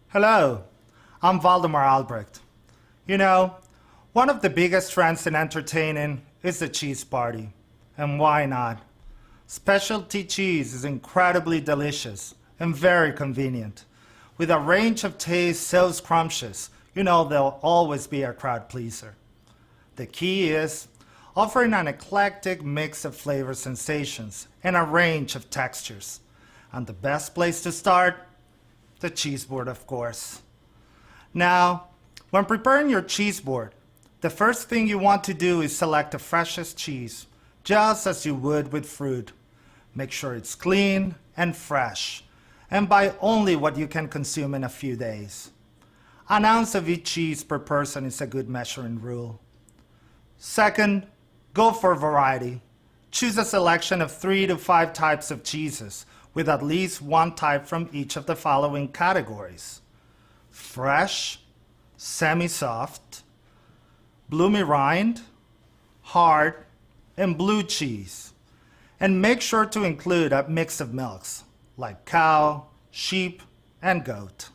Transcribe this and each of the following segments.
Hello, I'm Valdemar Albrecht. You know, one of the biggest trends in entertaining is the cheese party. And why not? Specialty cheese is incredibly delicious and very convenient. With a range of tastes so scrumptious, you know they'll always be a crowd pleaser. The key is offering an eclectic mix of flavor sensations and a range of textures. And the best place to start? The cheese board, of course. Now, when preparing your cheese board, the first thing you want to do is select the freshest cheese, just as you would with fruit. Make sure it's clean and fresh, and buy only what you can consume in a few days. An ounce of each cheese per person is a good measuring rule. Second, go for variety. Choose a selection of 3 to 5 types of cheeses, with at least one type from each of the following categories: fresh, semi-soft, bloomy rind, hard, and blue cheese. And make sure to include a mix of milks, like cow, sheep, and goat.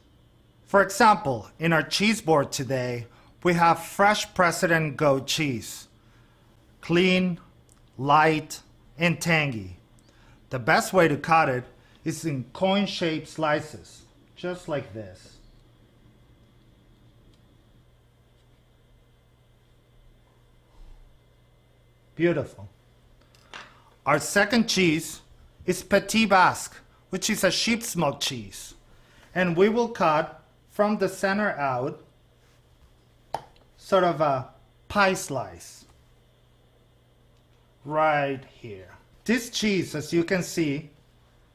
For example, in our cheese board today, we have fresh President goat cheese. Clean, light, and tangy. The best way to cut it is in coin-shaped slices, just like this. Beautiful. Our second cheese is Petit Basque, which is a sheep's milk cheese. And we will cut from the center out, sort of a pie slice, right here. This cheese, as you can see,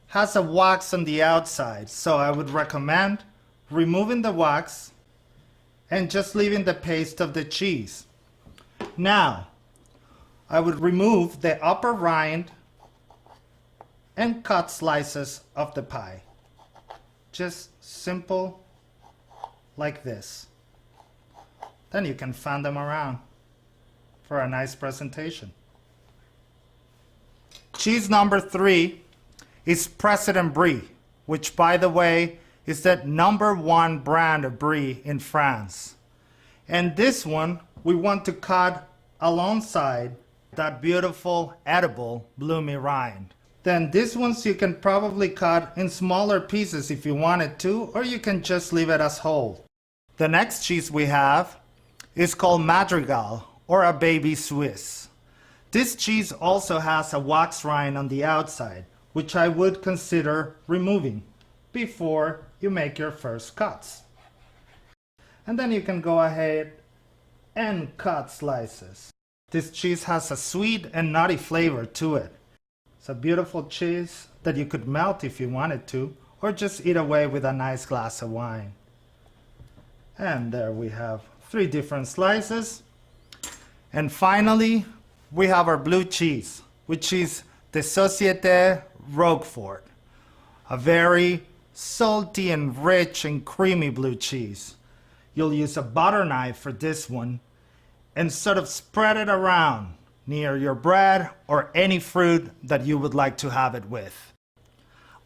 has a wax on the outside, so I would recommend removing the wax and just leaving the paste of the cheese. Now, I would remove the upper rind and cut slices of the pie. Just simple, like this. Then you can fan them around for a nice presentation. Cheese number 3 is President Brie, which, by the way, is the #1 brand of Brie in France. And this one we want to cut alongside that beautiful edible bloomy rind. Then these ones you can probably cut in smaller pieces if you wanted to, or you can just leave it as whole. The next cheese we have is called Madrigal, or a baby Swiss. This cheese also has a wax rind on the outside, which I would consider removing before you make your first cuts. And then you can go ahead and cut slices. This cheese has a sweet and nutty flavor to it. It's a beautiful cheese that you could melt if you wanted to, or just eat away with a nice glass of wine. And there we have 3 different slices. And finally, we have our blue cheese, which is the Société Roquefort, a very salty and rich and creamy blue cheese. You'll use a butter knife for this one and sort of spread it around near your bread or any fruit that you would like to have it with.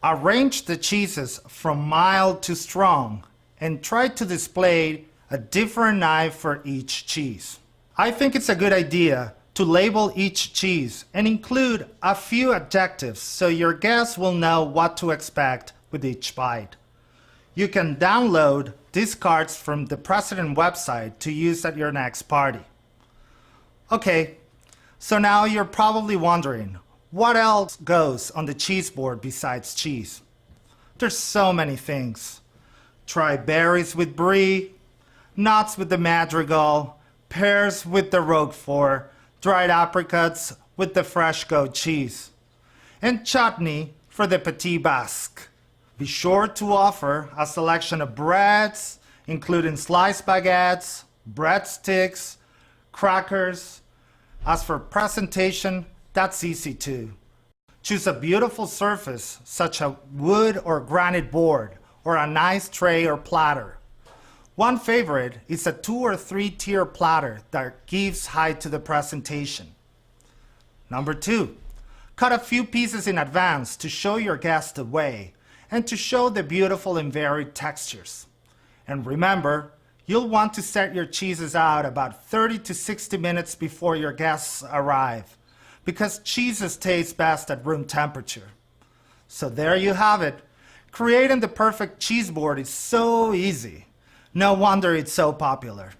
Arrange the cheeses from mild to strong and try to display a different knife for each cheese. I think it's a good idea to label each cheese and include a few adjectives so your guests will know what to expect with each bite. You can download these cards from the President website to use at your next party. Okay, so now you're probably wondering, what else goes on the cheese board besides cheese? There's so many things. Try berries with brie, nuts with the Madrigal, pears with the Roquefort, dried apricots with the fresh goat cheese, and chutney for the Petit Basque. Be sure to offer a selection of breads, including sliced baguettes, breadsticks, crackers. As for presentation, that's easy too. Choose a beautiful surface, such as wood or granite board, or a nice tray or platter. One favorite is a 2 or 3 tier platter that gives height to the presentation. Number 2, cut a few pieces in advance to show your guests the way and to show the beautiful and varied textures. And remember, you'll want to set your cheeses out about 30 to 60 minutes before your guests arrive, because cheeses taste best at room temperature. So there you have it. Creating the perfect cheese board is so easy. No wonder it's so popular.